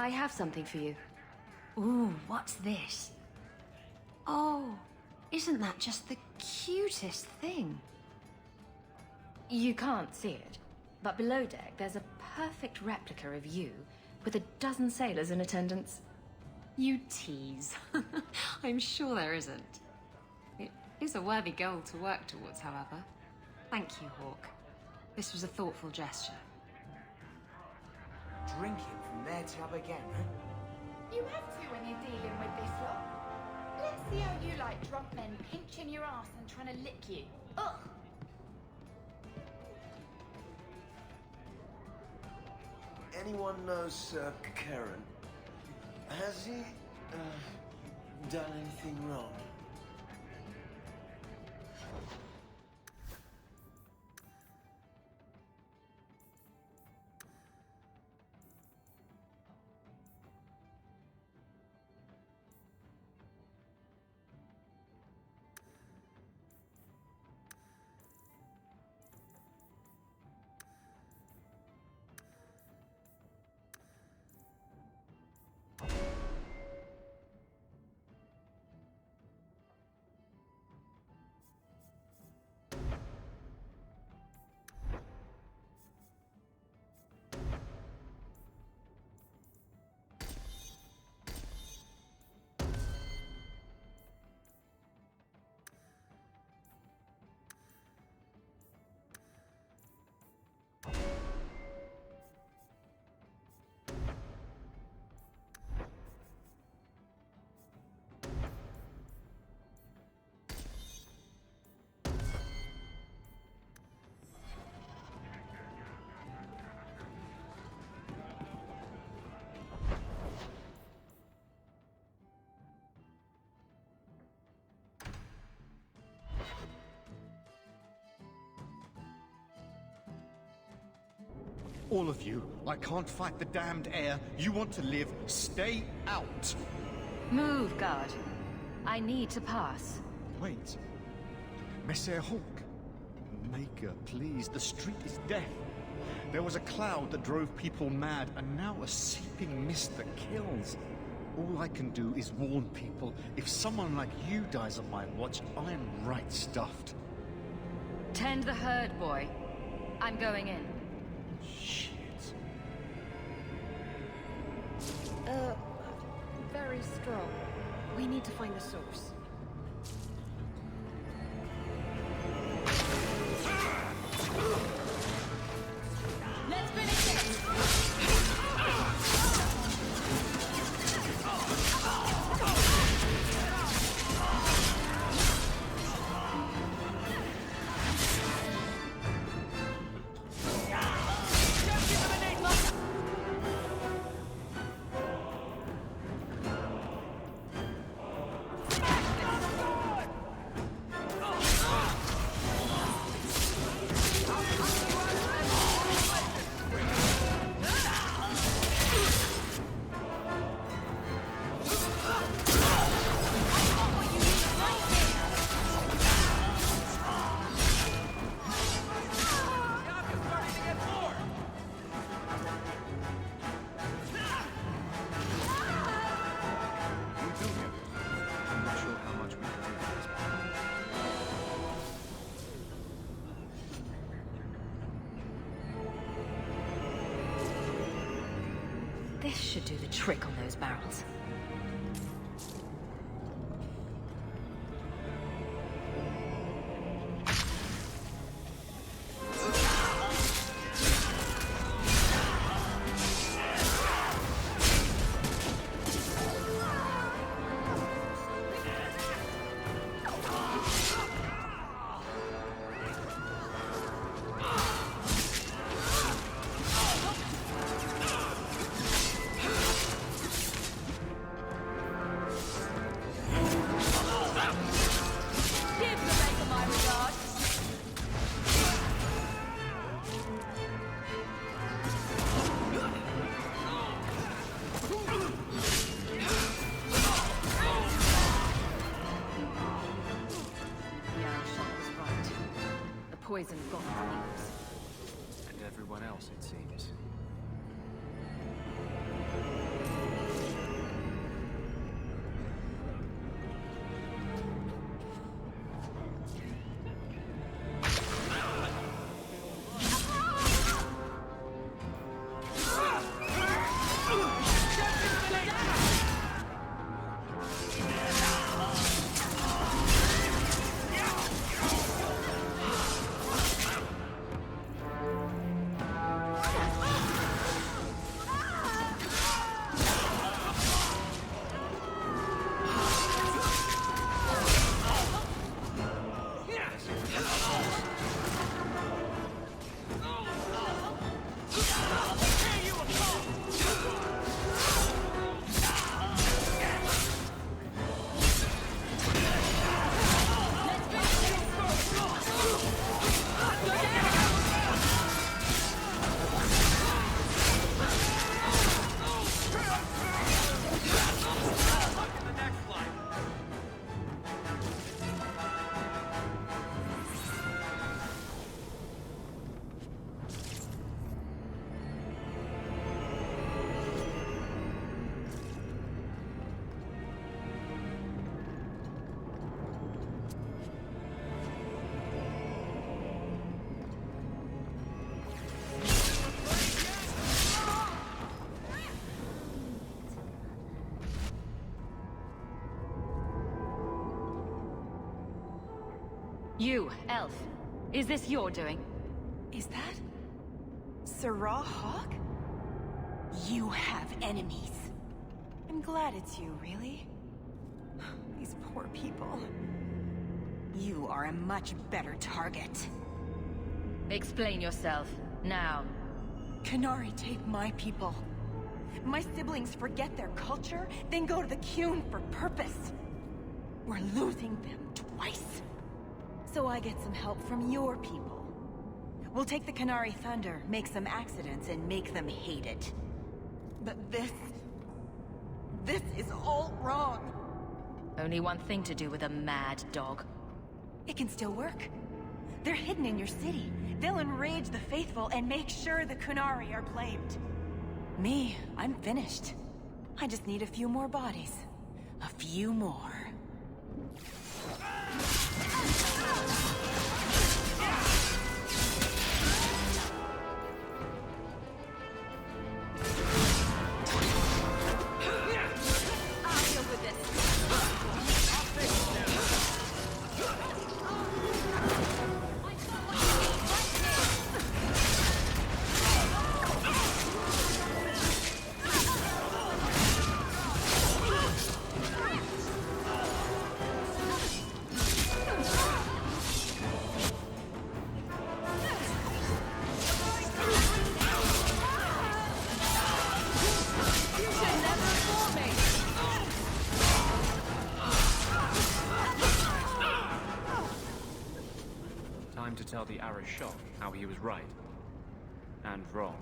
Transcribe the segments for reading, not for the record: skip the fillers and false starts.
I have something for you. Ooh, what's this? Oh, isn't that just the cutest thing? You can't see it, but below deck there's a perfect replica of you with a dozen sailors in attendance. You tease. I'm sure there isn't. It is a worthy goal to work towards, however. Thank you, Hawk. This was a thoughtful gesture. Drinking from their tub again, huh? You have to when you're dealing with this lot. Let's see how you like drunk men pinching your ass and trying to lick you. Ugh! Anyone knows Sir Karen? Has he, done anything wrong? All of you, I can't fight the damned air. You want to live, stay out. Move, guard. I need to pass. Wait. Messer Hawk. Maker, please, the street is death. There was a cloud that drove people mad, and now a seeping mist that kills. All I can do is warn people. If someone like you dies on my watch, I'm right stuffed. Tend the herd, boy. I'm going in. Shit. Very strong. We need to find the source. Let's finish this! This should do the trick on those barrels. Poison got things. And everyone else, it seems. You, elf. Is this your doing? Is that... Sirrah Hawk? You have enemies. I'm glad it's you, really. These poor people. You are a much better target. Explain yourself, now. Qunari take my people. My siblings forget their culture, then go to the Qun for purpose. We're losing them twice. So I get some help from your people. We'll take the Qunari thunder, make some accidents, and make them hate it. But this is all wrong. Only one thing to do with a mad dog. It can still work. They're hidden in your city. They'll enrage the faithful and make sure the Qunari are blamed. Me, I'm finished. I just need a few more bodies. A few more. To tell the Arashok how he was right and wrong.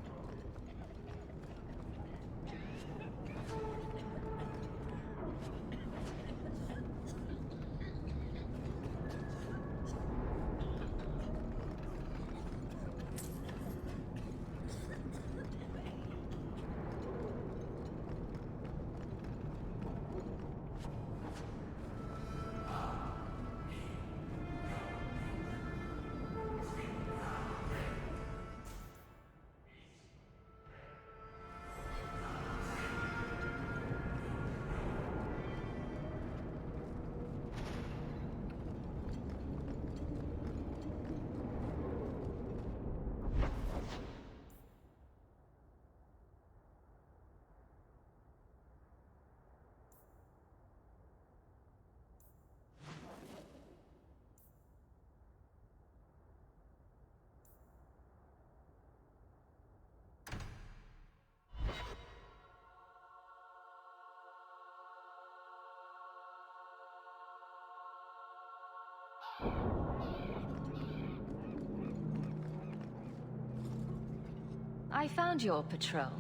I found your patrol.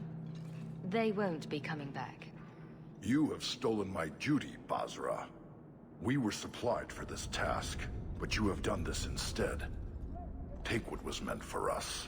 They won't be coming back. You have stolen my duty, Basra. We were supplied for this task, but you have done this instead. Take what was meant for us.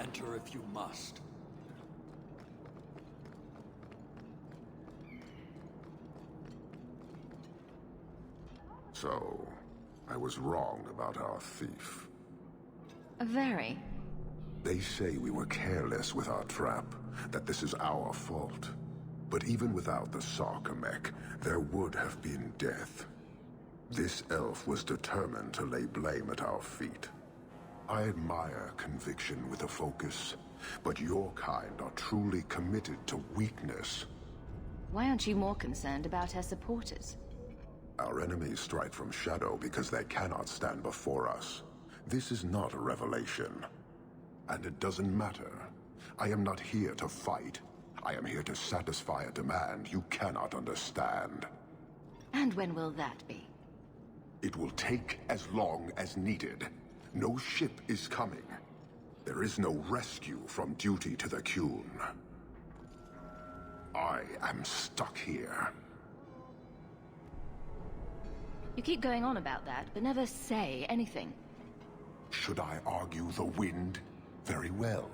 Enter if you must. So, I was wrong about our thief. Very. They say we were careless with our trap, that this is our fault. But even without the sarcomech, there would have been death. This elf was determined to lay blame at our feet. I admire conviction with a focus, but your kind are truly committed to weakness. Why aren't you more concerned about her supporters? Our enemies strike from shadow because they cannot stand before us. This is not a revelation. And it doesn't matter. I am not here to fight. I am here to satisfy a demand you cannot understand. And when will that be? It will take as long as needed. No ship is coming. There is no rescue from duty to the Qun. I am stuck here. You keep going on about that, but never say anything. Should I argue the wind? Very well.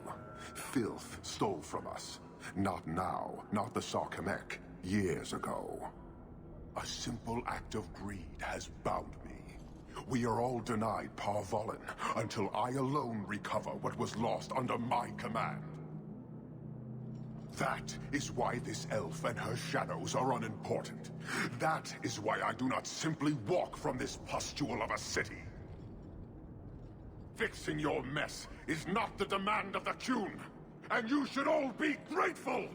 Filth stole from us. Not now, not the sarcomech. Years ago. A simple act of greed has bound me. We are all denied Parvolin until I alone recover what was lost under my command. That is why this elf and her shadows are unimportant. That is why I do not simply walk from this pustule of a city. Fixing your mess is not the demand of the Qun, and you should all be grateful!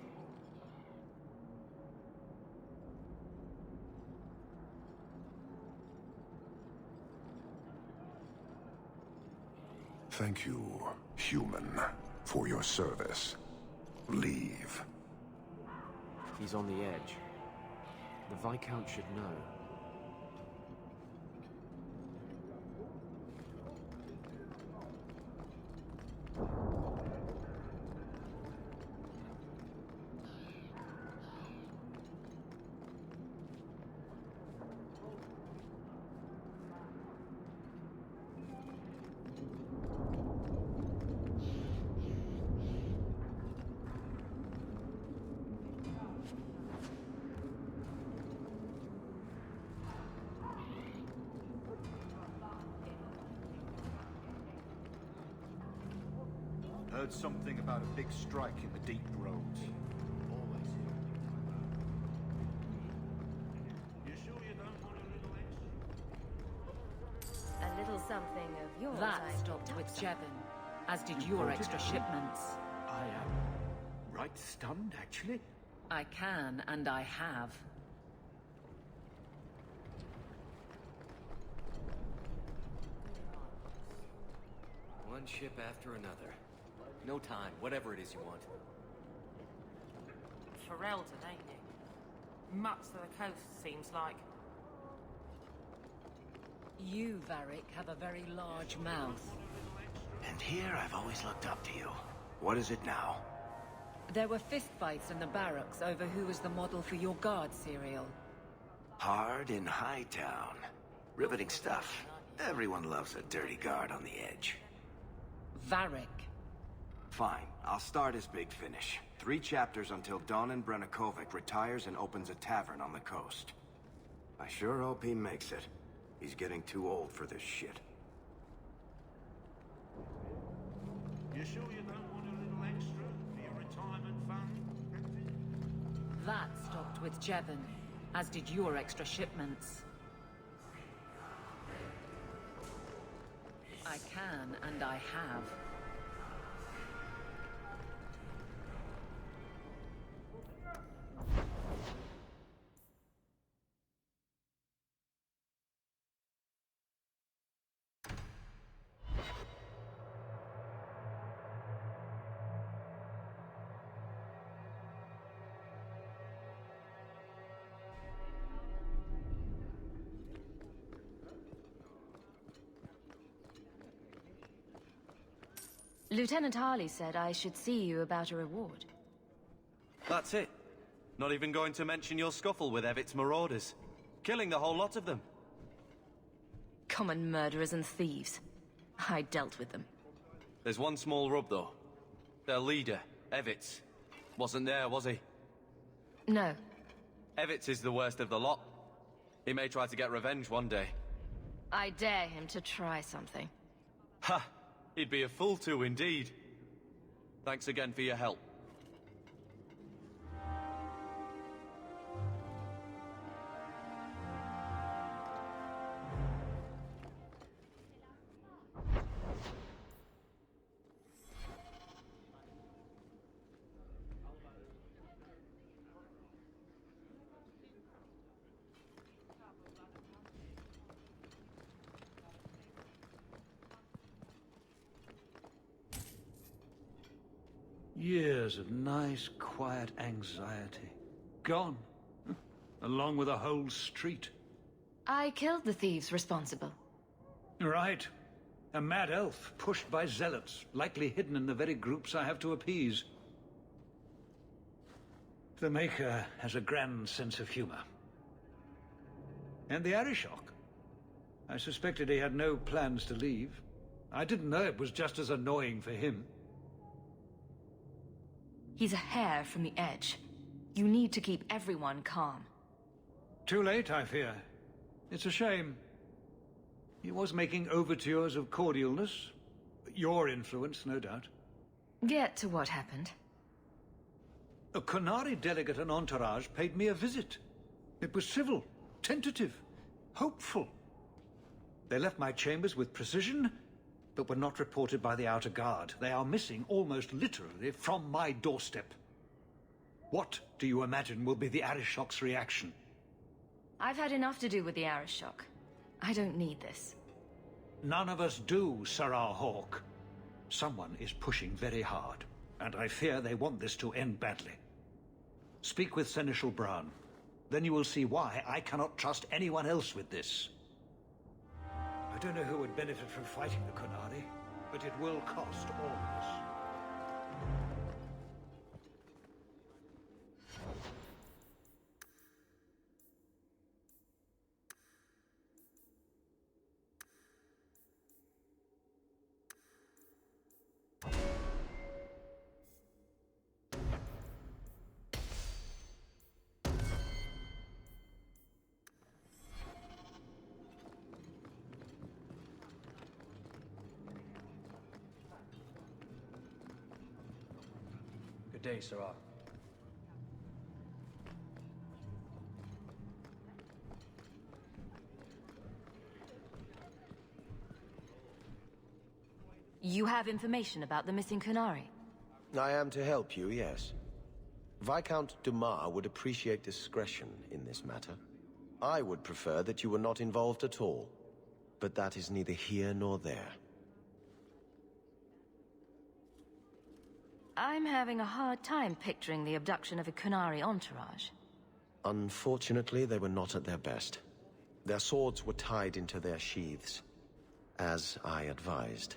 Thank you, human, for your service. Leave. He's on the edge. The Viscount should know. Heard something about a big strike in the deep roads. Always. You sure you don't want a little extra? A little something of yours. That I stopped picked with up Jevon, as did your extra shipments. I am right stunned, actually. I can, and I have. One ship after another. No time, whatever it is you want. Ferelden, ain't you? Mutts to the coast, seems like. You, Varick, have a very large mouth. And here I've always looked up to you. What is it now? There were fistfights in the barracks over who was the model for your guard cereal. Hard in Hightown. Riveting stuff. Everyone loves a dirty guard on the edge. Varick. Fine, I'll start as Big Finish. 3 chapters until Donan Brennakovic retires and opens a tavern on the coast. I sure hope he makes it. He's getting too old for this shit. You sure you don't want a little extra for your retirement fund? That stopped with Jevon, as did your extra shipments. I can, and I have. Lieutenant Harley said I should see you about a reward. That's it. Not even going to mention your scuffle with Evit's marauders. Killing the whole lot of them. Common murderers and thieves. I dealt with them. There's one small rub, though. Their leader, Evitz, wasn't there, was he? No. Evitz is the worst of the lot. He may try to get revenge one day. I dare him to try something. Ha! He'd be a fool to, indeed. Thanks again for your help. Years of nice, quiet anxiety. Gone. Along with a whole street. I killed the thieves responsible. Right. A mad elf, pushed by zealots, likely hidden in the very groups I have to appease. The Maker has a grand sense of humor. And the Arishok. I suspected he had no plans to leave. I didn't know it was just as annoying for him. He's a hair from the edge. You need to keep everyone calm. Too late, I fear. It's a shame. He was making overtures of cordialness. Your influence, no doubt. Get to what happened. A Qunari delegate and entourage paid me a visit. It was civil, tentative, hopeful. They left my chambers with precision, but were not reported by the outer guard. They are missing, almost literally, from my doorstep. What do you imagine will be the Arishok's reaction? I've had enough to do with the Arishok. I don't need this. None of us do, Sarah Hawk. Someone is pushing very hard, and I fear they want this to end badly. Speak with Seneschal Bran. Then you will see why I cannot trust anyone else with this. I don't know who would benefit from fighting the Qunari, but it will cost all of us. Good day, Sarah. You have information about the missing Qunari? I am to help you, yes. Viscount Dumas would appreciate discretion in this matter. I would prefer that you were not involved at all, but that is neither here nor there. I'm having a hard time picturing the abduction of a Qunari entourage. Unfortunately, they were not at their best. Their swords were tied into their sheaths, as I advised.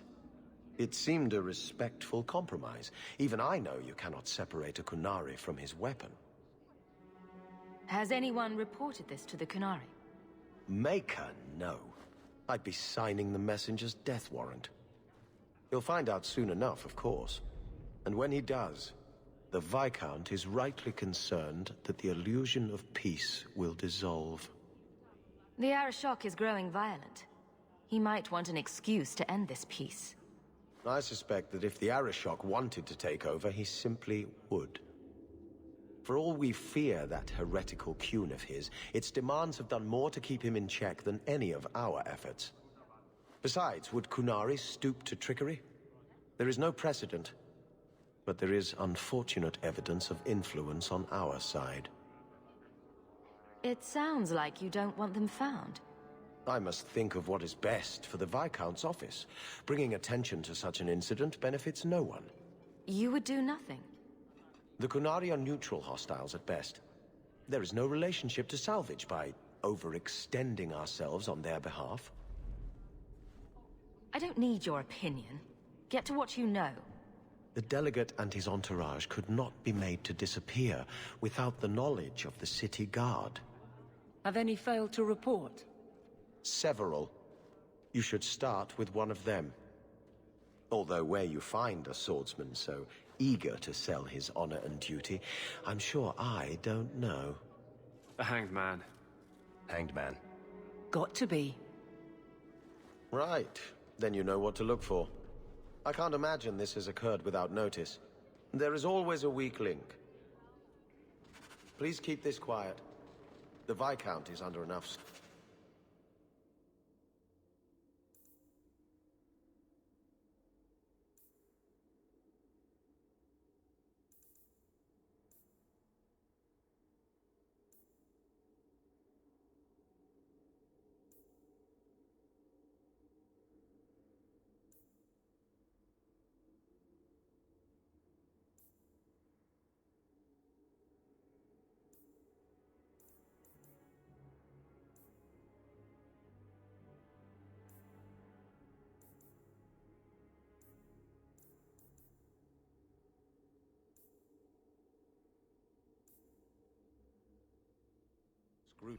It seemed a respectful compromise. Even I know you cannot separate a Qunari from his weapon. Has anyone reported this to the Qunari? Maker, no. I'd be signing the messenger's death warrant. He'll find out soon enough, of course. And when he does, the Viscount is rightly concerned that the illusion of peace will dissolve. The Arishok is growing violent. He might want an excuse to end this peace. I suspect that if the Arishok wanted to take over, he simply would. For all we fear that heretical Qun of his, its demands have done more to keep him in check than any of our efforts. Besides, would Qunari stoop to trickery? There is no precedent. But there is unfortunate evidence of influence on our side. It sounds like you don't want them found. I must think of what is best for the Viscount's office. Bringing attention to such an incident benefits no one. You would do nothing. The Qunari are neutral hostiles at best. There is no relationship to salvage by overextending ourselves on their behalf. I don't need your opinion. Get to what you know. The delegate and his entourage could not be made to disappear without the knowledge of the city guard. Have any failed to report? Several. You should start with one of them. Although where you find a swordsman so eager to sell his honor and duty, I'm sure I don't know. A hanged man. Hanged man. Got to be. Right. Then you know what to look for. I can't imagine this has occurred without notice. There is always a weak link. Please keep this quiet. The Viscount is under enough...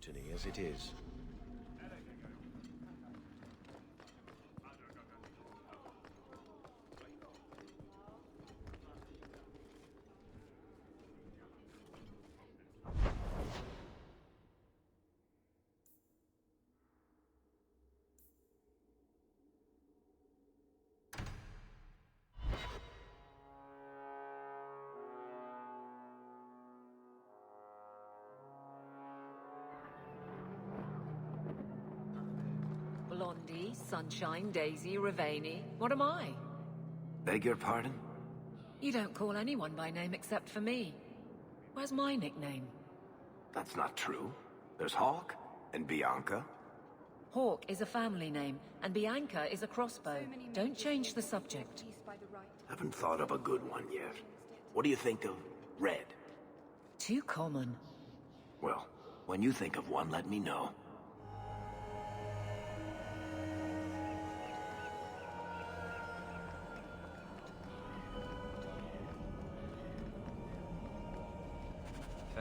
scrutiny as it is. Blondie, Sunshine, Daisy, Ravani. What am I? Beg your pardon? You don't call anyone by name except for me. Where's my nickname? That's not true. There's Hawk and Bianca. Hawk is a family name, and Bianca is a crossbow. Don't change the subject. Haven't thought of a good one yet. What do you think of Red? Too common. Well, when you think of one, let me know.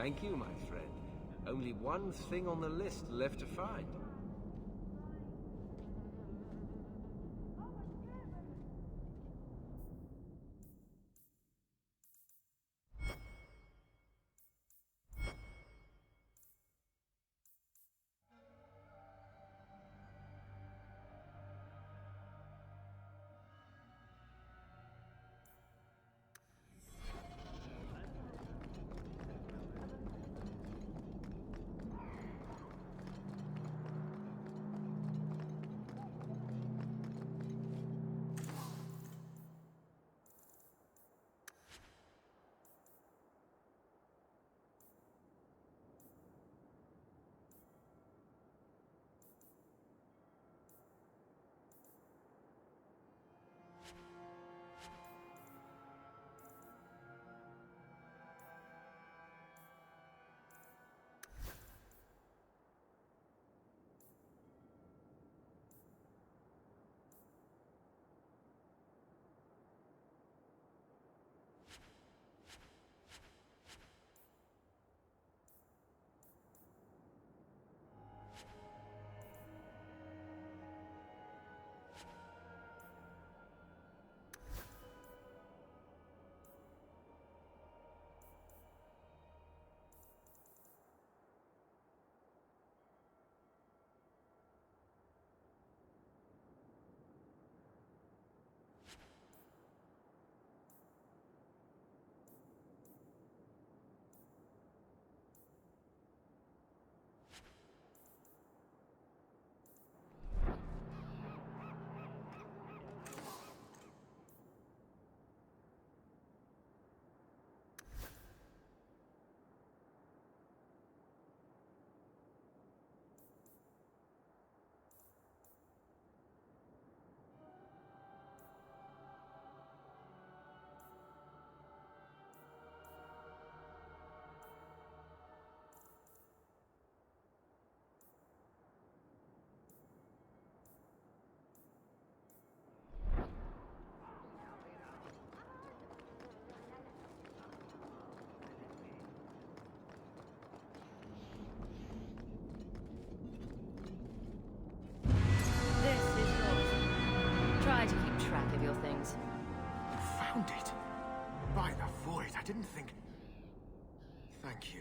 Thank you, my friend. Only one thing on the list left to find. found it. By the void, I didn't think... Thank you.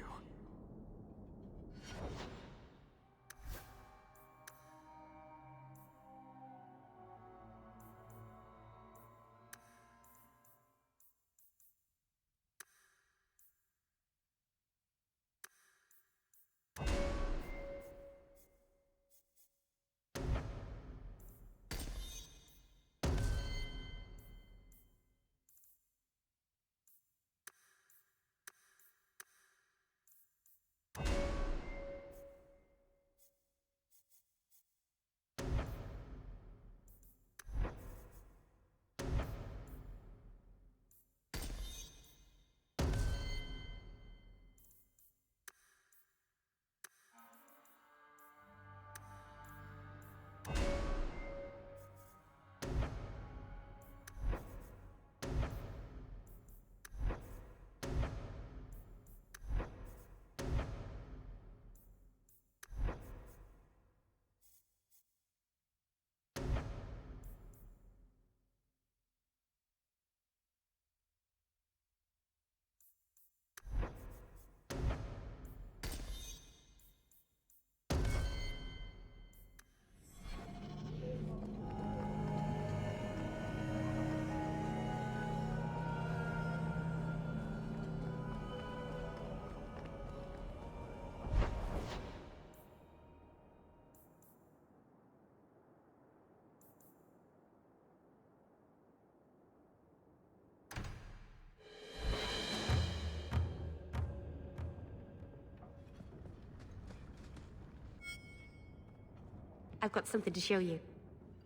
I've got something to show you.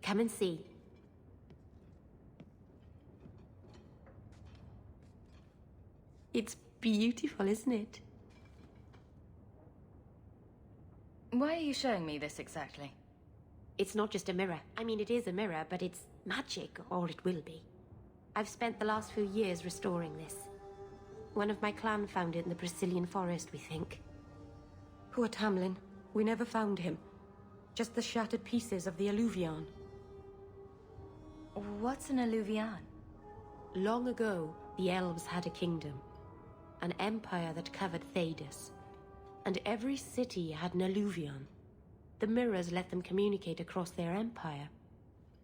Come and see. It's beautiful, isn't it? Why are you showing me this exactly? It's not just a mirror. I mean, it is a mirror, but it's magic, or it will be. I've spent the last few years restoring this. One of my clan found it in the Brazilian forest, we think. Poor Tamlin. We never found him. Just the shattered pieces of the Alluvion. What's an Alluvion? Long ago, the elves had a kingdom. An empire that covered Thedas. And every city had an Alluvion. The mirrors let them communicate across their empire.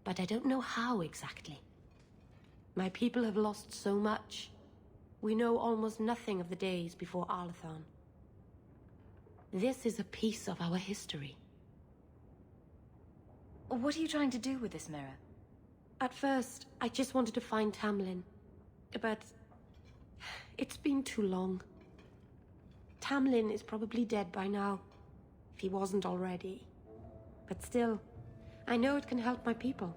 But I don't know how exactly. My people have lost so much. We know almost nothing of the days before Arlathon. This is a piece of our history. What are you trying to do with this mirror? At first, I just wanted to find Tamlin. But it's been too long. Tamlin is probably dead by now, if he wasn't already. But still, I know it can help my people.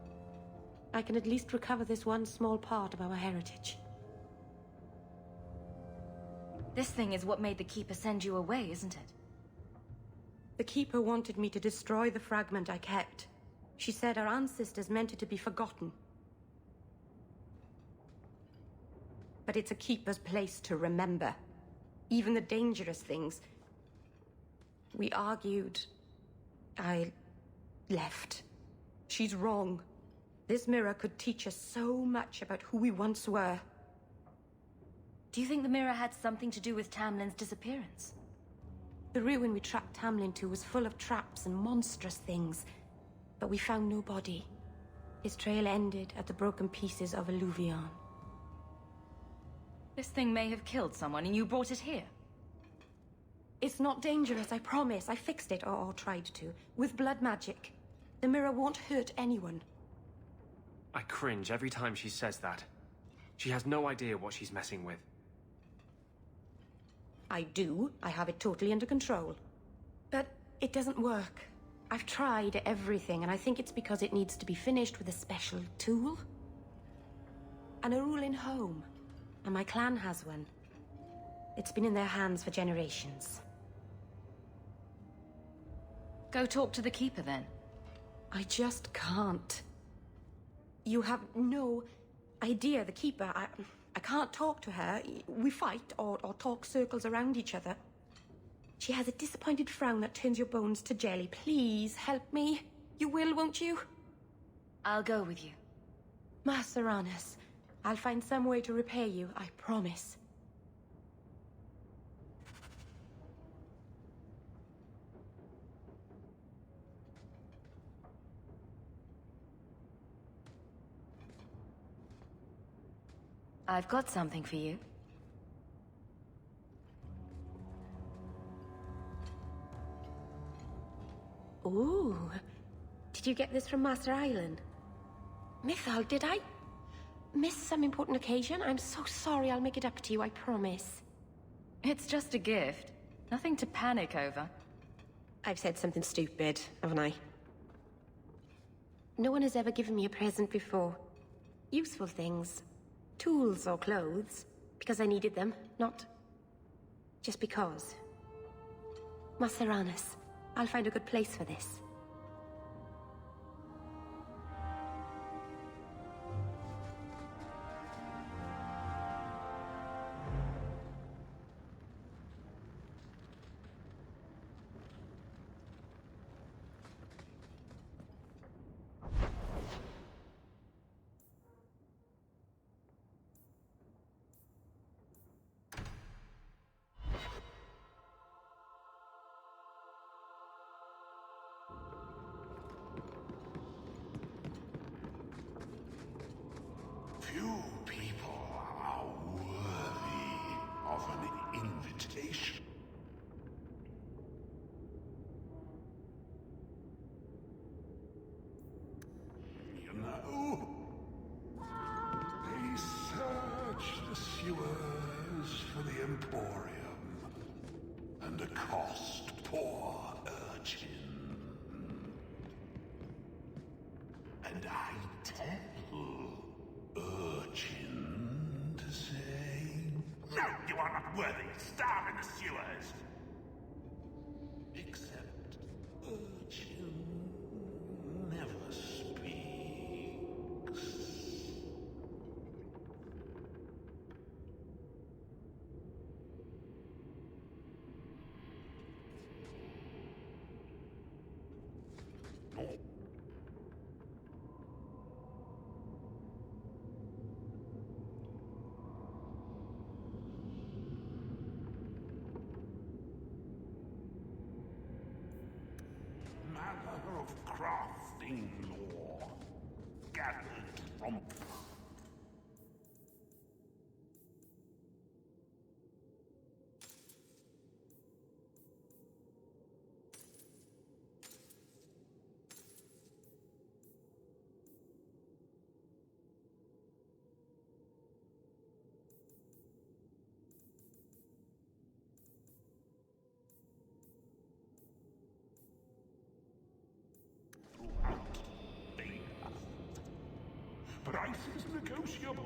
I can at least recover this one small part of our heritage. This thing is what made the Keeper send you away, isn't it? The Keeper wanted me to destroy the fragment I kept. She said our ancestors meant it to be forgotten. But it's a Keeper's place to remember. Even the dangerous things. We argued. I left. She's wrong. This mirror could teach us so much about who we once were. Do you think the mirror had something to do with Tamlin's disappearance? The ruin we tracked Tamlin to was full of traps and monstrous things. But we found no body. His trail ended at the broken pieces of Alluvion. This thing may have killed someone and you brought it here. It's not dangerous, I promise. I fixed it, or tried to, with blood magic. The mirror won't hurt anyone. I cringe every time she says that. She has no idea what she's messing with. I do. I have it totally under control. But it doesn't work. I've tried everything, and I think it's because it needs to be finished with a special tool. And a ruling home. And my clan has one. It's been in their hands for generations. Go talk to the Keeper, then. I just can't. You have no idea, the Keeper. I can't talk to her. We fight or talk circles around each other. She has a disappointed frown that turns your bones to jelly. Please, help me. You will, won't you? I'll go with you. Maseranas, I'll find some way to repay you, I promise. I've got something for you. Ooh. Did you get this from Master Island? Mythal, did I miss some important occasion? I'm so sorry. I'll make it up to you, I promise. It's just a gift. Nothing to panic over. I've said something stupid, haven't I? No one has ever given me a present before. Useful things. Tools or clothes. Because I needed them, not just because. Maseranas, I'll find a good place for this. Few people are worthy of an invitation. You know, they search the sewers for the Emporium and accost poor urchin. And I tell urchin to say, "No, you are not worthy. Starve in the sewers." Except urchin never speaks. Matter of crafting lore gathered from price is negotiable.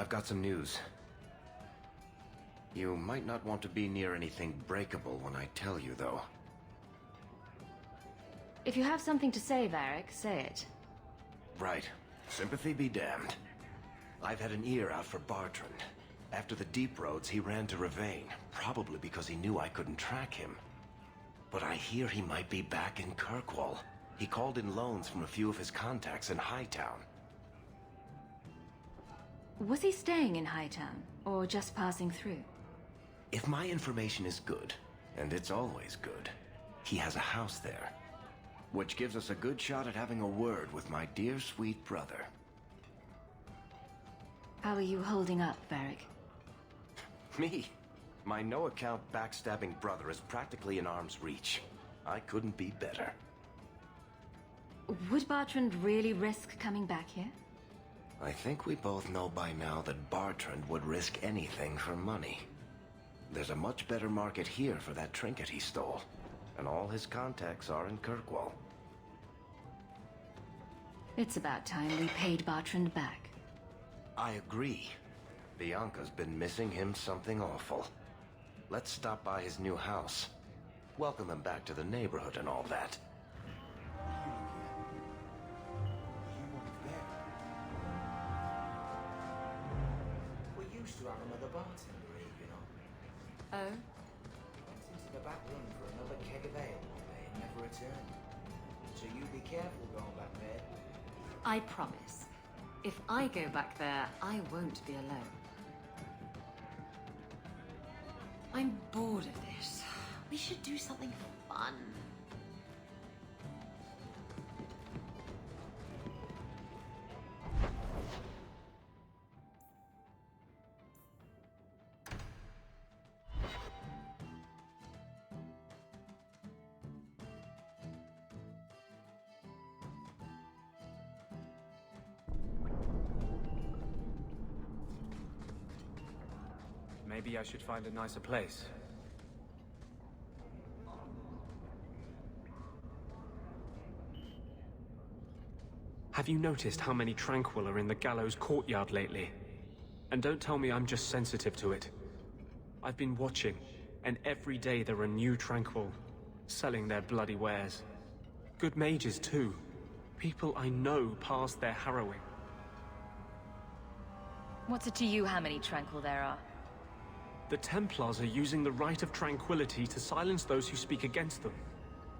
I've got some news. You might not want to be near anything breakable when I tell you, though. If you have something to say, Varrik, say it. Right. Sympathy be damned. I've had an ear out for Bartrand. After the Deep Roads, he ran to Ravane, probably because he knew I couldn't track him. But I hear he might be back in Kirkwall. He called in loans from a few of his contacts in Hightown. Was he staying in Hightown, or just passing through? If my information is good, and it's always good, he has a house there. Which gives us a good shot at having a word with my dear sweet brother. How are you holding up, Varrik? Me? My no-account backstabbing brother is practically in arm's reach. I couldn't be better. Would Bartrand really risk coming back here? I think we both know by now that Bartrand would risk anything for money. There's a much better market here for that trinket he stole, and all his contacts are in Kirkwall. It's about time we paid Bartrand back. I agree. Bianca's been missing him something awful. Let's stop by his new house. Welcome him back to the neighborhood and all that. We used to have another bartender here, you know. Oh? Went into the back room for another keg of ale one day and never returned. So you be careful going back there. I promise. If I go back there, I won't be alone. I'm bored of this. We should do something fun. Maybe I should find a nicer place. Have you noticed how many Tranquil are in the gallows courtyard lately? And don't tell me I'm just sensitive to it. I've been watching, and every day there are new Tranquil, selling their bloody wares. Good mages too. People I know past their harrowing. What's it to you how many Tranquil there are? The Templars are using the right of tranquility to silence those who speak against them.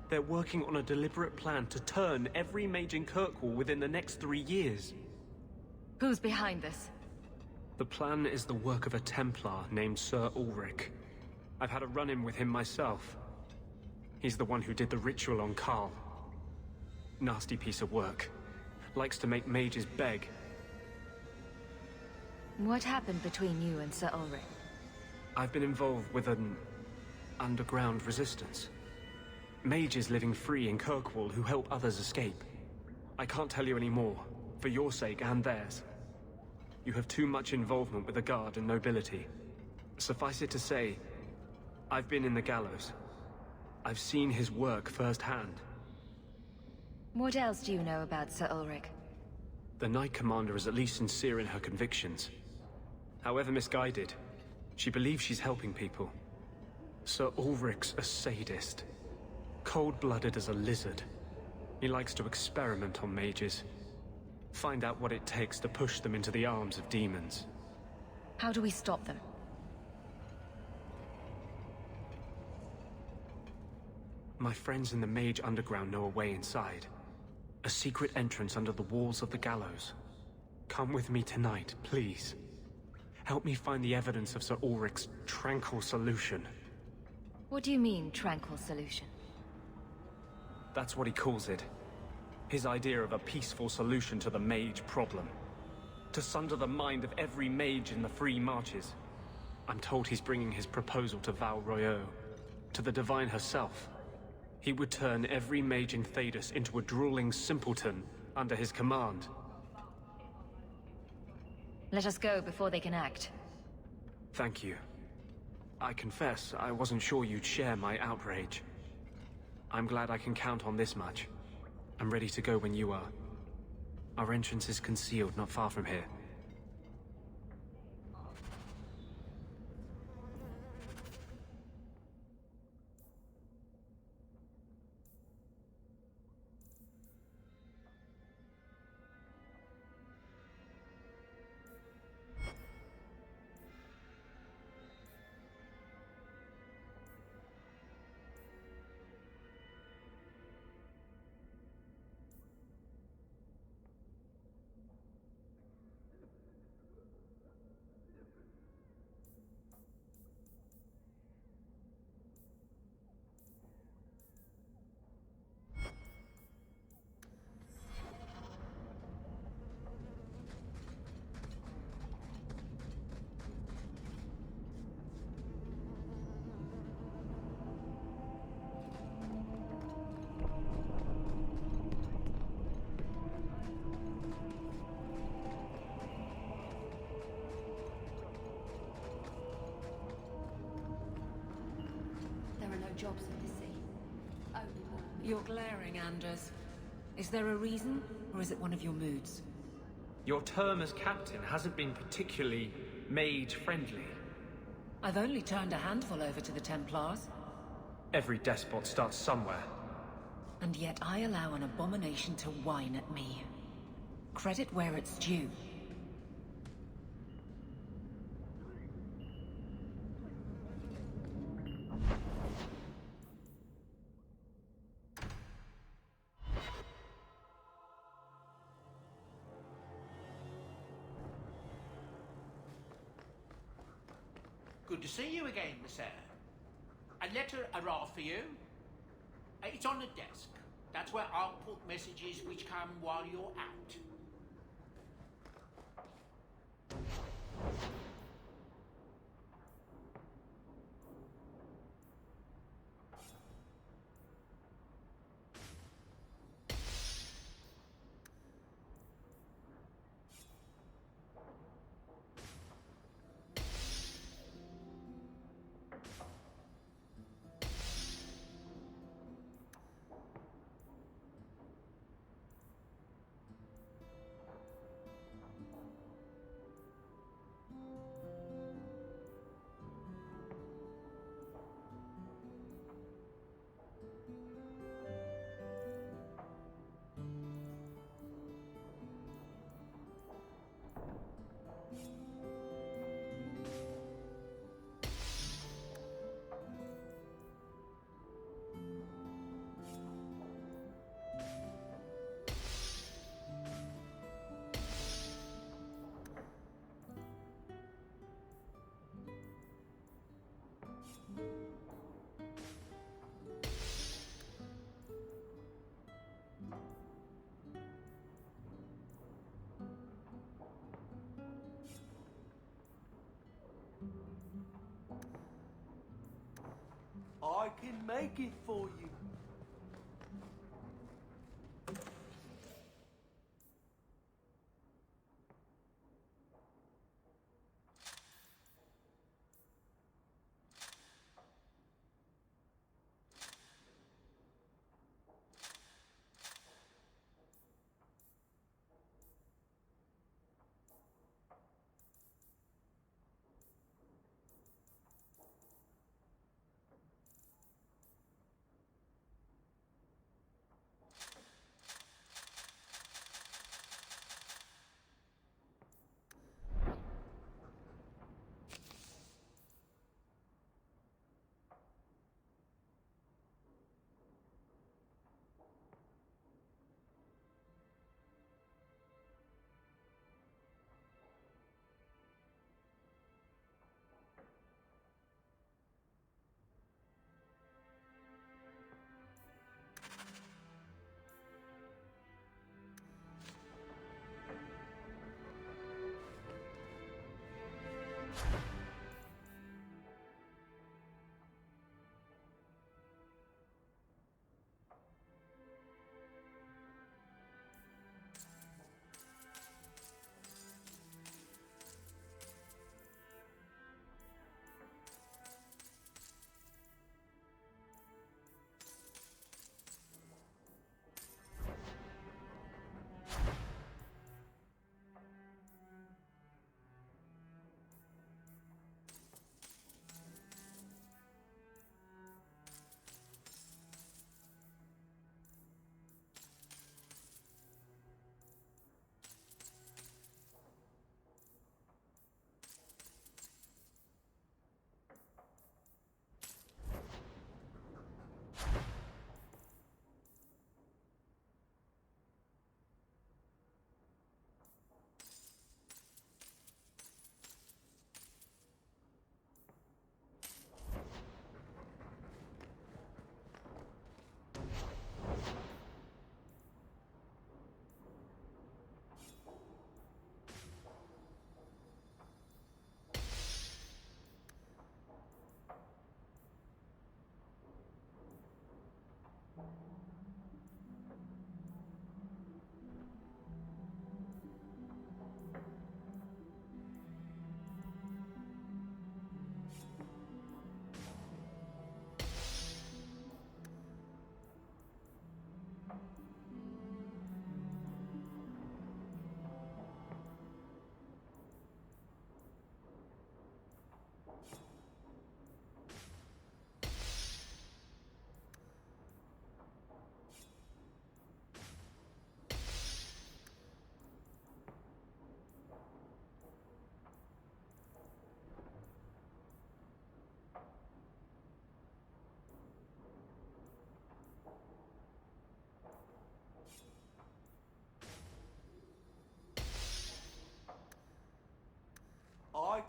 They're working on a deliberate plan to turn every mage in Kirkwall within the next 3 years. Who's behind this? The plan is the work of a Templar named Sir Ulrich. I've had a run-in with him myself. He's the one who did the ritual on Karl. Nasty piece of work. Likes to make mages beg. What happened between you and Sir Ulrich? I've been involved with an underground resistance. Mages living free in Kirkwall who help others escape. I can't tell you any more, for your sake and theirs. You have too much involvement with the Guard and nobility. Suffice it to say, I've been in the gallows. I've seen his work firsthand. What else do you know about Sir Ulrich? The Knight Commander is at least sincere in her convictions. However misguided, she believes she's helping people. Sir Ulrich's a sadist. Cold-blooded as a lizard. He likes to experiment on mages. Find out what it takes to push them into the arms of demons. How do we stop them? My friends in the Mage Underground know a way inside. A secret entrance under the walls of the gallows. Come with me tonight, please. Help me find the evidence of Sir Ulrich's tranquil solution. What do you mean, tranquil solution? That's what he calls it. His idea of a peaceful solution to the mage problem. To sunder the mind of every mage in the free marches. I'm told he's bringing his proposal to Val Royeaux, to the Divine herself. He would turn every mage in Thedas into a drooling simpleton under his command. Let us go before they can act. Thank you. I confess, I wasn't sure you'd share my outrage. I'm glad I can count on this much. I'm ready to go when you are. Our entrance is concealed not far from here. jobs of the sea. Only one. You're glaring, Anders. Is there a reason, or is it one of your moods? Your term as captain hasn't been particularly mage-friendly. I've only turned a handful over to the Templars. Every despot starts somewhere. And yet I allow an abomination to whine at me. Credit where it's due. Good to see you again, sir. A letter arrived for you. It's on the desk. That's where I'll put messages which come while you're out. I can make it for you.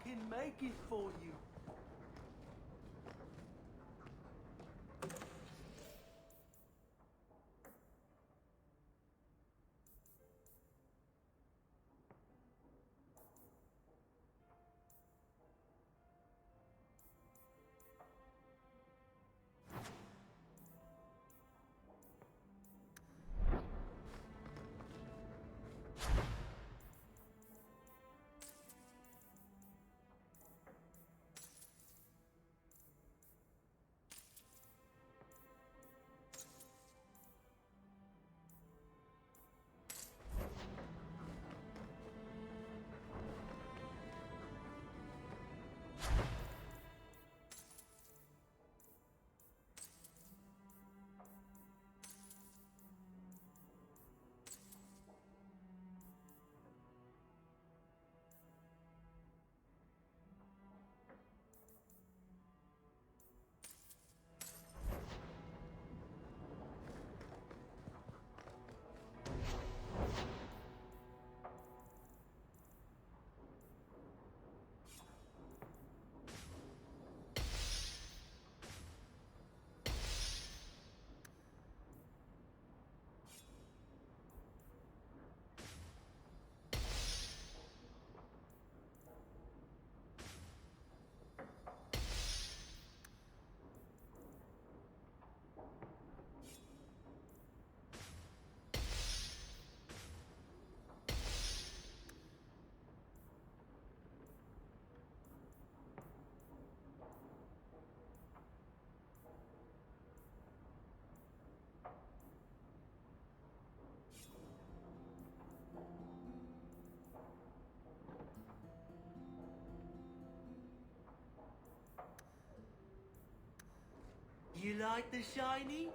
fucking make it for you. You like the shiny?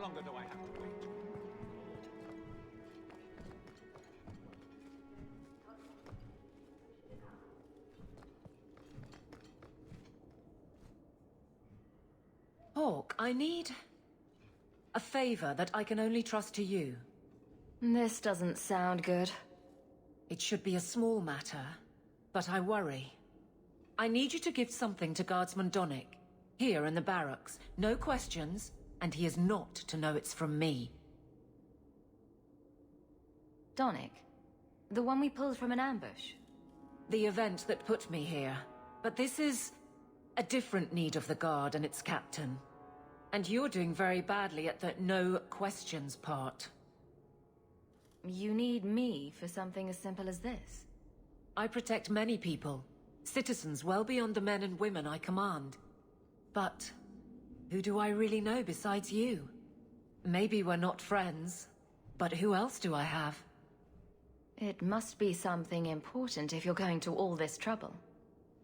longer do I have to wait? Hawk, I need a favor that I can only trust to you. This doesn't sound good. It should be a small matter, but I worry. I need you to give something to Guardsman Donick, here in the barracks. No questions, and he is not to know it's from me. Donick? The one we pulled from an ambush? The event that put me here. But this is a different need of the Guard and its captain. And you're doing very badly at the no questions part. You need me for something as simple as this? I protect many people. Citizens well beyond the men and women I command. But who do I really know besides you? Maybe we're not friends, but who else do I have? It must be something important if you're going to all this trouble.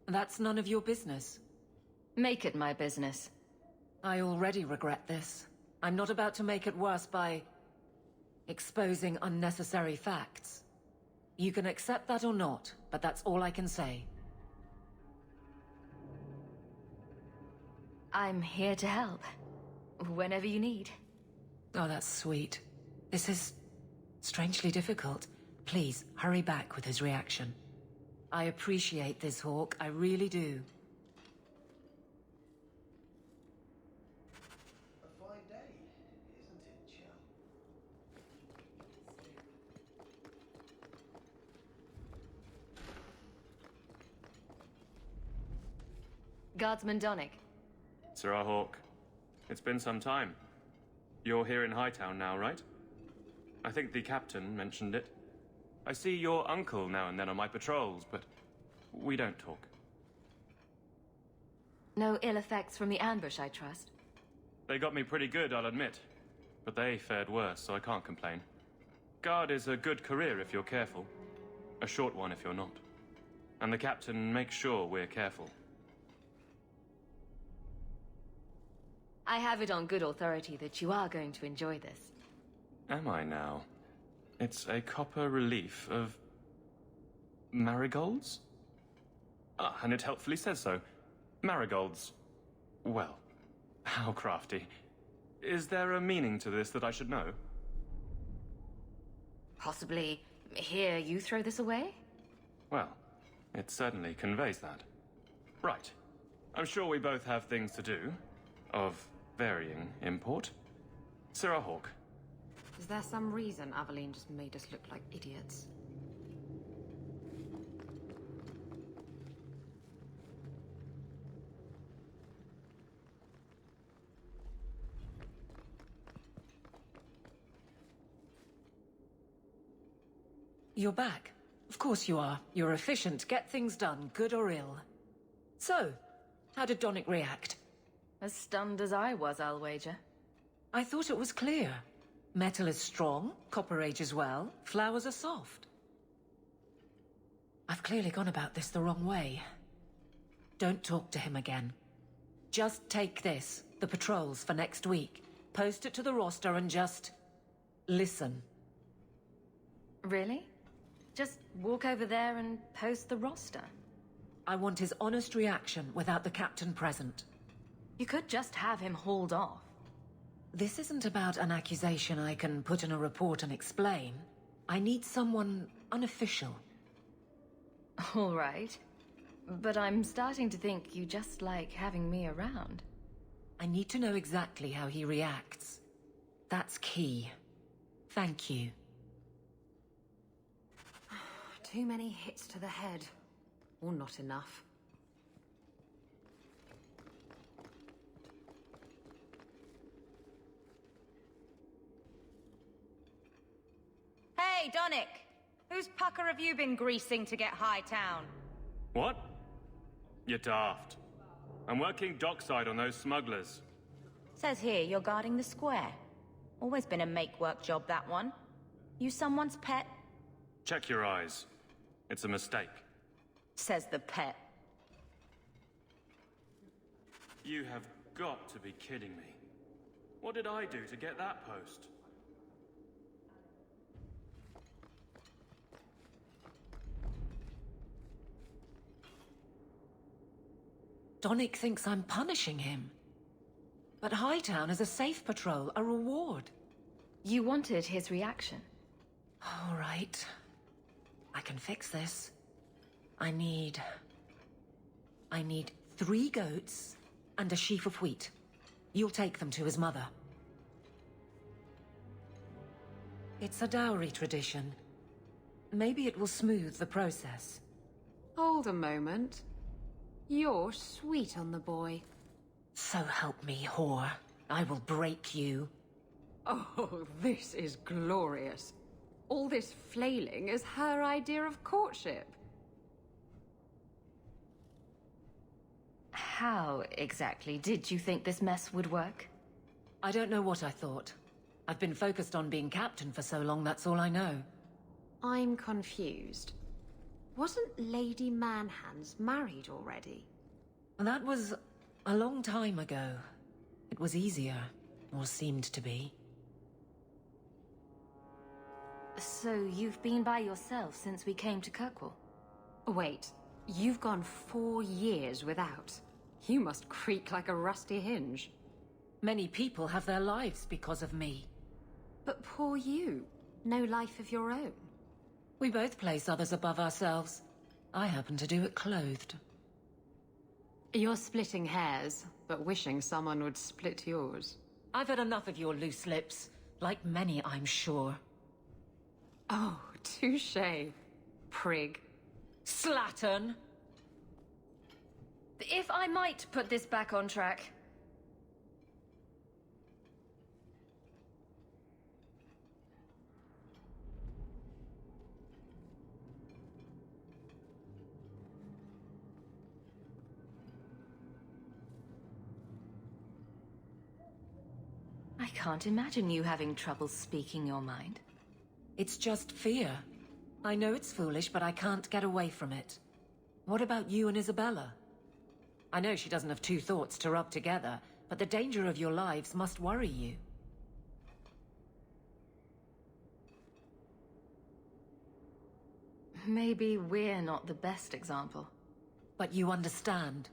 That's none of your business. Make it my business. I already regret this. I'm not about to make it worse by exposing unnecessary facts. You can accept that or not, but that's all I can say. I'm here to help. Whenever you need. Oh, that's sweet. This is strangely difficult. Please, hurry back with his reaction. I appreciate this, Hawk. I really do. A fine day, isn't it, chum? Guardsman Donick. Sir Hawk, it's been some time. You're here in Hightown now, right? I think the captain mentioned it. I see your uncle now and then on my patrols, but we don't talk. No ill effects from the ambush, I trust? They got me pretty good, I'll admit. But they fared worse, so I can't complain. Guard is a good career if you're careful. A short one if you're not. And the captain makes sure we're careful. I have it on good authority that you are going to enjoy this. Am I now? It's a copper relief of marigolds? Ah, and it helpfully says so. Marigolds. Well, how crafty. Is there a meaning to this that I should know? Possibly hear you throw this away? Well, it certainly conveys that. Right. I'm sure we both have things to do, of varying import. Sir Hawk. Is there some reason Avelin just made us look like idiots? You're back. Of course you are. You're efficient. Get things done, good or ill. So, how did Donick react? As stunned as I was, I'll wager. I thought it was clear. Metal is strong, copper ages well, flowers are soft. I've clearly gone about this the wrong way. Don't talk to him again. Just take this, the patrols for next week, post it to the roster and just listen. Really? Just walk over there and post the roster? I want his honest reaction without the captain present. You could just have him hauled off. This isn't about an accusation I can put in a report and explain. I need someone unofficial. All right. But I'm starting to think you just like having me around. I need to know exactly how he reacts. That's key. Thank you. Too many hits to the head. Or not enough. Hey, Donick! Whose pucker have you been greasing to get Hightown? What? You're daft. I'm working dockside on those smugglers. Says here you're guarding the square. Always been a make-work job, that one. You someone's pet? Check your eyes. It's a mistake. Says the pet. You have got to be kidding me. What did I do to get that post? Donick thinks I'm punishing him. But Hightown is a safe patrol, a reward. You wanted his reaction. All right. I can fix this. I need 3 goats and a sheaf of wheat. You'll take them to his mother. It's a dowry tradition. Maybe it will smooth the process. Hold a moment. You're sweet on the boy. So help me, whore. I will break you. Oh, this is glorious. All this flailing is her idea of courtship. How exactly did you think this mess would work? I don't know what I thought. I've been focused on being captain for so long, that's all I know. I'm confused. Wasn't Lady Manhands married already? That was a long time ago. It was easier, or seemed to be. So you've been by yourself since we came to Kirkwall? Wait, you've gone 4 years without. You must creak like a rusty hinge. Many people have their lives because of me. But poor you. No life of your own. We both place others above ourselves. I happen to do it clothed. You're splitting hairs, but wishing someone would split yours. I've had enough of your loose lips. Like many, I'm sure. Oh, touché, prig. Slattern! If I might put this back on track. I can't imagine you having trouble speaking your mind. It's just fear. I know it's foolish, but I can't get away from it. What about you and Isabella? I know she doesn't have 2 thoughts to rub together, but the danger of your lives must worry you. Maybe we're not the best example. But you understand.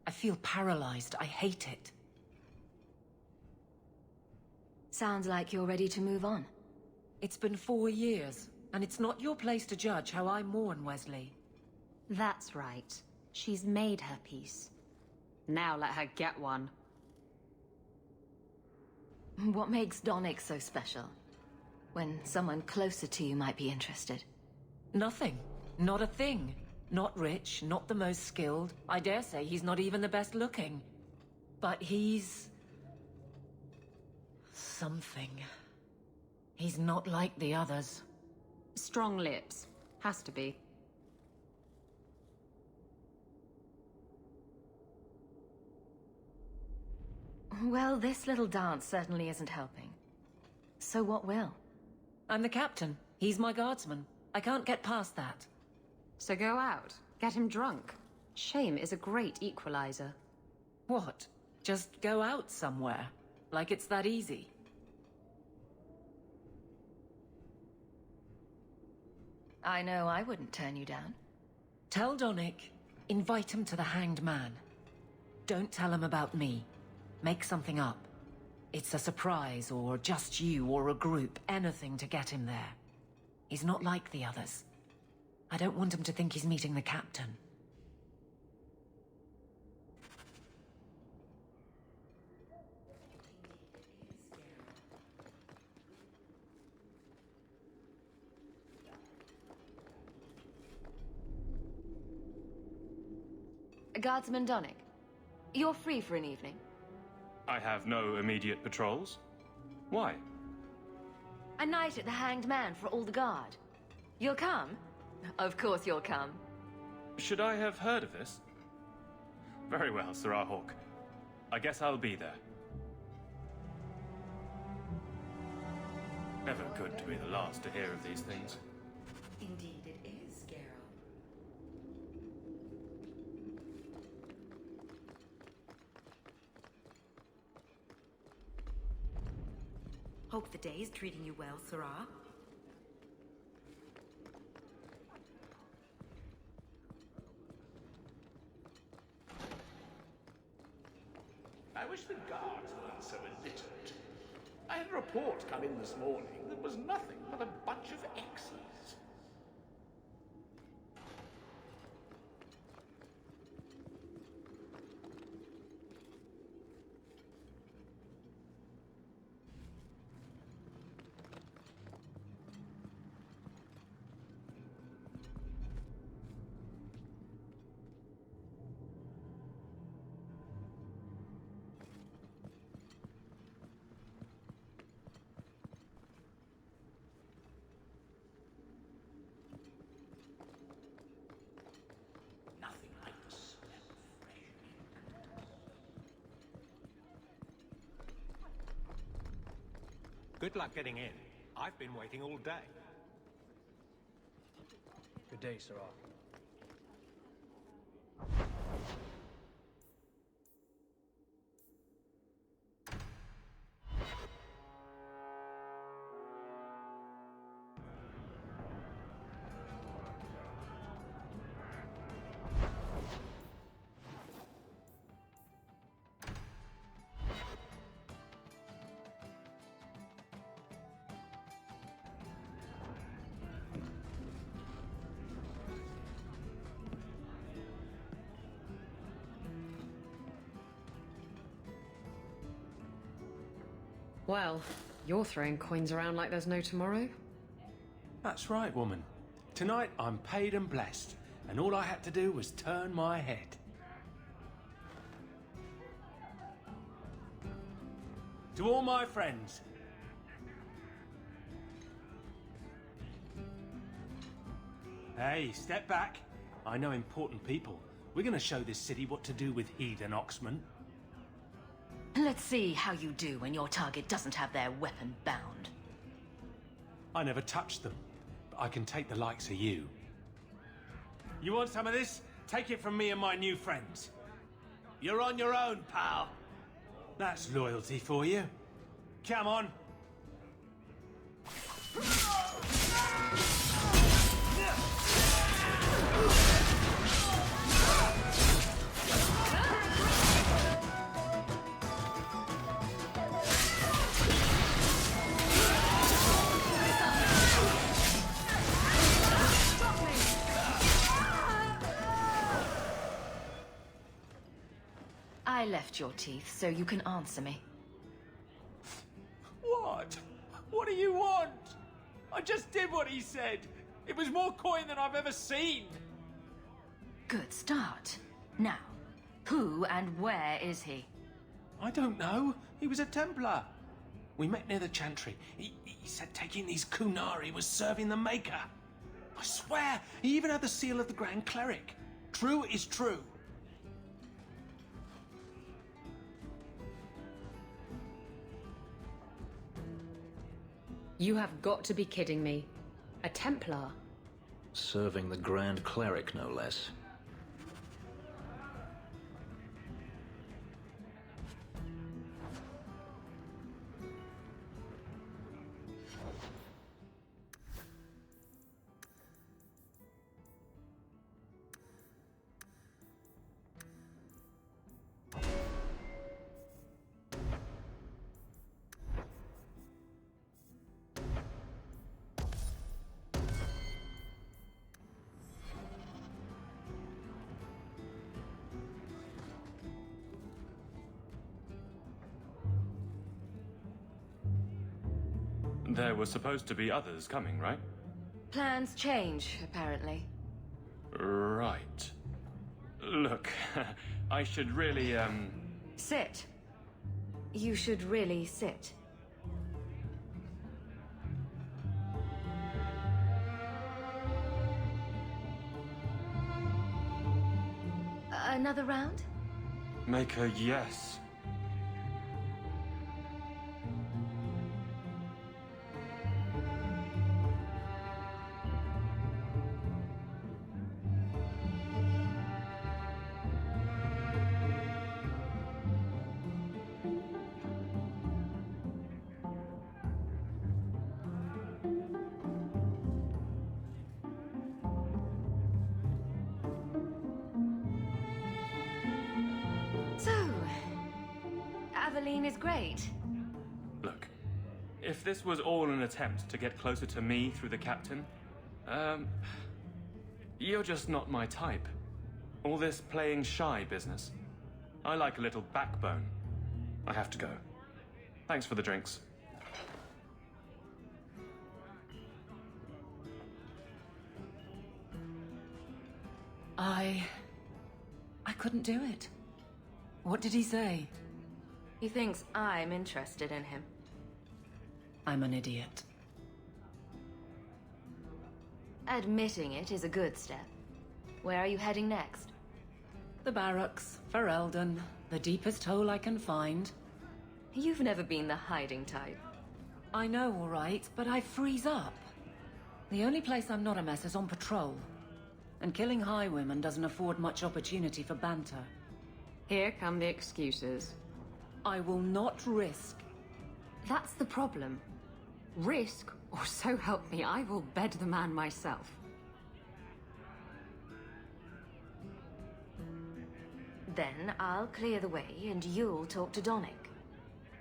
I feel paralyzed. I hate it. Sounds like you're ready to move on. It's been 4 years, and it's not your place to judge how I mourn, Wesley. That's right. She's made her peace. Now let her get one. What makes Donick so special? When someone closer to you might be interested. Nothing. Not a thing. Not rich, not the most skilled. I dare say he's not even the best looking. But he's... something. He's not like the others. Strong lips. Has to be. Well, this little dance certainly isn't helping. So what will? I'm the captain. He's my guardsman. I can't get past that. So go out. Get him drunk. Shame is a great equalizer. What? Just go out somewhere? Like it's that easy? I know I wouldn't turn you down. Tell Donick, invite him to the Hanged Man. Don't tell him about me. Make something up. It's a surprise, or just you, or a group, anything to get him there. He's not like the others. I don't want him to think he's meeting the captain. Guardsman Donick, you're free for an evening. I have no immediate patrols. Why? A night at the Hanged Man for all the guard. You'll come? Of course you'll come. Should I have heard of this? Very well, Sir Hawk. I guess I'll be there. Never good to be the last to hear of these things. Indeed it is, Geralt. Hope the day is treating you well, Sarah. I wish the guards weren't so illiterate. I had a report come in this morning that was nothing but a bunch of X's. Good luck getting in. I've been waiting all day. Good day, Sarah. Well, you're throwing coins around like there's no tomorrow. That's right, woman. Tonight I'm paid and blessed, and all I had to do was turn my head. To all my friends, hey, step back. I know important people. We're gonna show this city what to do with heathen Oxman. Let's see how you do when your target doesn't have their weapon bound. I never touched them, but I can take the likes of you. You want some of this? Take it from me and my new friends. You're on your own, pal. That's loyalty for you. Come on. I left your teeth so you can answer me. What? What do you want? I just did what he said. It was more coin than I've ever seen. Good start. Now, who and where is he? I don't know. He was a Templar. We met near the Chantry. He said taking these Kunari was serving the Maker. I swear, he even had the seal of the Grand Cleric. True is true. You have got to be kidding me. A Templar? Serving the Grand Cleric, no less. There were supposed to be others coming, right? Plans change, apparently. Right. Look, I should really, Sit. You should really sit. Another round? make a yes. Avelin is great. Look, if this was all an attempt to get closer to me through the captain, you're just not my type. All this playing shy business. I like a little backbone. I have to go. Thanks for the drinks. I couldn't do it. What did he say? He thinks I'm interested in him. I'm an idiot. Admitting it is a good step. Where are you heading next? The barracks, for Eldon, the deepest hole I can find. You've never been the hiding type. I know, all right, but I freeze up. The only place I'm not a mess is on patrol. And killing highwaymen doesn't afford much opportunity for banter. Here come the excuses. I will not risk. That's the problem. Risk, or so help me, I will bed the man myself. Then I'll clear the way and you'll talk to Donick.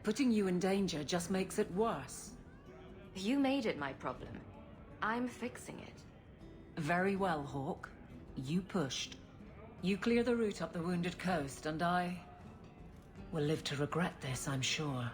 Putting you in danger just makes it worse. You made it my problem. I'm fixing it. Very well, Hawk. You pushed. You clear the route up the wounded coast, and I will live to regret this, I'm sure.